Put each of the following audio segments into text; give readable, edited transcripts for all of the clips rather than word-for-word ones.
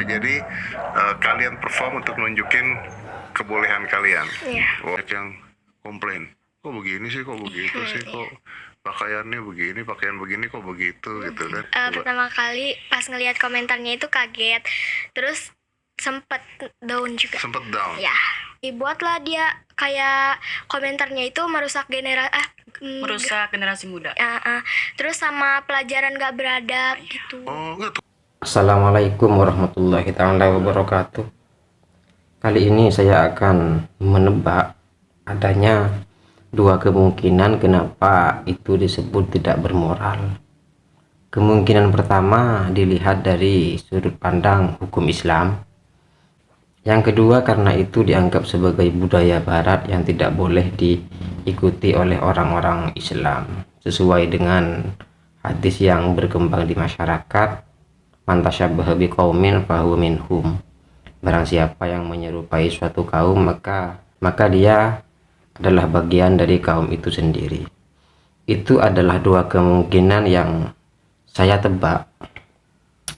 Jadi kalian perform untuk nunjukin kebolehan kalian. Banyak yang komplain, kok begini sih, kok begitu sih, kok pakaiannya begini, pakaian begini kok begitu gitu kan. Pertama kali pas ngelihat komentarnya itu kaget, terus sempet down juga. Sempet down. Ya, dibuatlah dia kayak komentarnya itu merusak generasi muda. Terus sama pelajaran gak beradab gitu. Assalamualaikum warahmatullahi wabarakatuh. Kali ini saya akan menebak adanya dua kemungkinan kenapa itu disebut tidak bermoral. Kemungkinan pertama dilihat dari sudut pandang hukum Islam. Yang kedua karena itu dianggap sebagai budaya barat yang tidak boleh diikuti oleh orang-orang Islam, sesuai dengan hadis yang berkembang di masyarakat, man tasyabbaha biqaumin fahuwa minhum. Barang siapa yang menyerupai suatu kaum maka dia adalah bagian dari kaum itu sendiri. Itu adalah dua kemungkinan yang saya tebak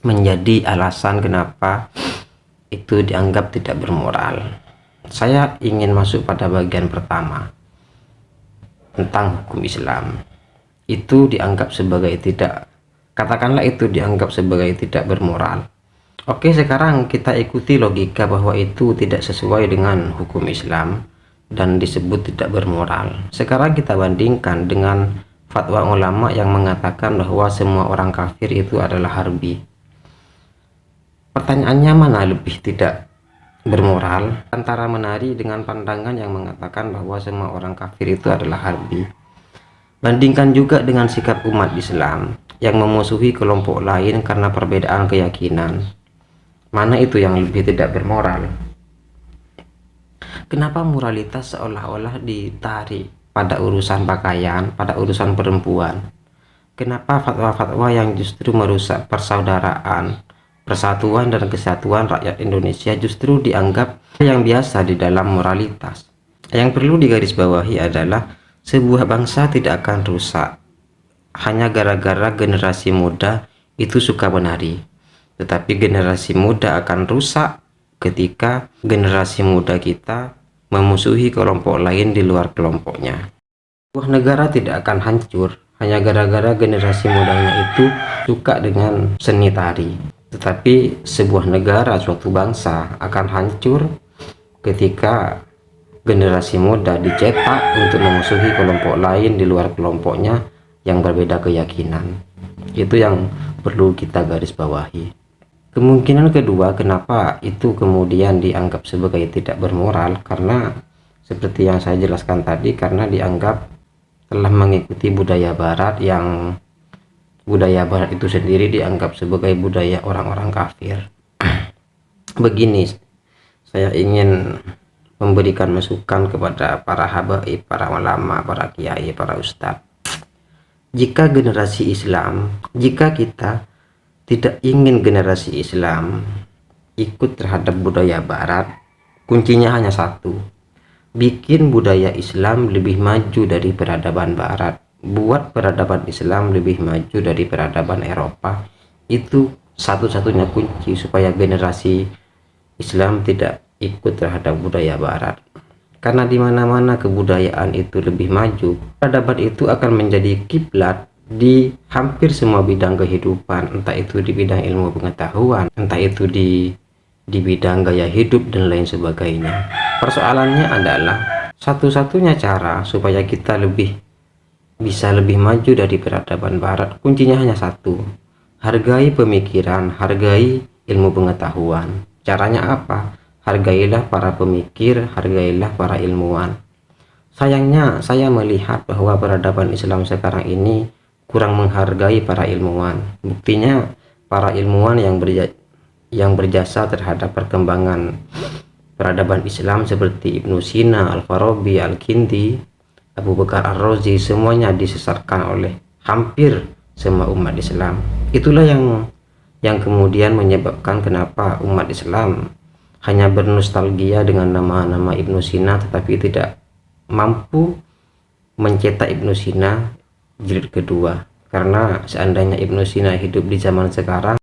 menjadi alasan kenapa itu dianggap tidak bermoral. Saya ingin masuk pada bagian pertama tentang hukum Islam. Itu dianggap sebagai katakanlah itu dianggap sebagai tidak bermoral. Oke, sekarang kita ikuti logika bahwa itu tidak sesuai dengan hukum Islam dan disebut tidak bermoral. Sekarang kita bandingkan dengan fatwa ulama yang mengatakan bahwa semua orang kafir itu adalah harbi. Pertanyaannya, mana lebih tidak bermoral antara menari dengan pandangan yang mengatakan bahwa semua orang kafir itu adalah harbi? Bandingkan juga dengan sikap umat Islam yang memusuhi kelompok lain karena perbedaan keyakinan. Mana itu yang lebih tidak bermoral? Kenapa moralitas seolah-olah ditarik pada urusan pakaian, pada urusan perempuan? Kenapa fatwa-fatwa yang justru merusak persaudaraan, persatuan dan kesatuan rakyat Indonesia justru dianggap yang biasa di dalam moralitas? Yang perlu digarisbawahi adalah sebuah bangsa tidak akan rusak hanya gara-gara generasi muda itu suka menari, tetapi generasi muda akan rusak ketika generasi muda kita memusuhi kelompok lain di luar kelompoknya. Sebuah negara tidak akan hancur hanya gara-gara generasi mudanya itu suka dengan seni tari, tetapi sebuah negara, suatu bangsa akan hancur ketika generasi muda dicetak untuk memusuhi kelompok lain di luar kelompoknya yang berbeda keyakinan. Itu yang perlu kita garis bawahi. Kemungkinan kedua kenapa itu kemudian dianggap sebagai tidak bermoral, karena seperti yang saya jelaskan tadi, karena dianggap telah mengikuti budaya barat yang budaya barat itu sendiri dianggap sebagai budaya orang-orang kafir. Begini, saya ingin memberikan masukan kepada para habaib, para ulama, para kiai, para ustadz. Jika kita tidak ingin generasi Islam ikut terhadap budaya barat, kuncinya hanya satu: bikin budaya Islam lebih maju dari peradaban barat, buat peradaban Islam lebih maju dari peradaban Eropa. Itu satu-satunya kunci supaya generasi Islam tidak ikut terhadap budaya barat. Karena di mana-mana kebudayaan itu lebih maju, peradaban itu akan menjadi kiblat di hampir semua bidang kehidupan, entah itu di bidang ilmu pengetahuan, entah itu di bidang gaya hidup dan lain sebagainya. Persoalannya adalah satu-satunya cara supaya kita bisa lebih maju dari peradaban barat, kuncinya hanya satu: hargai pemikiran, hargai ilmu pengetahuan. Caranya apa? Hargailah para pemikir, hargailah para ilmuwan. Sayangnya saya melihat bahwa peradaban Islam sekarang ini kurang menghargai para ilmuwan. Buktinya para ilmuwan yang berjasa terhadap perkembangan peradaban Islam seperti Ibnu Sina, Al-Farabi, Al-Kindi, Abu Bakar Ar-Razi, semuanya disesatkan oleh hampir semua umat Islam. Itulah yang kemudian menyebabkan kenapa umat Islam hanya bernostalgia dengan nama-nama Ibnu Sina, tetapi tidak mampu mencetak Ibnu Sina jilid kedua. Karena seandainya Ibnu Sina hidup di zaman sekarang,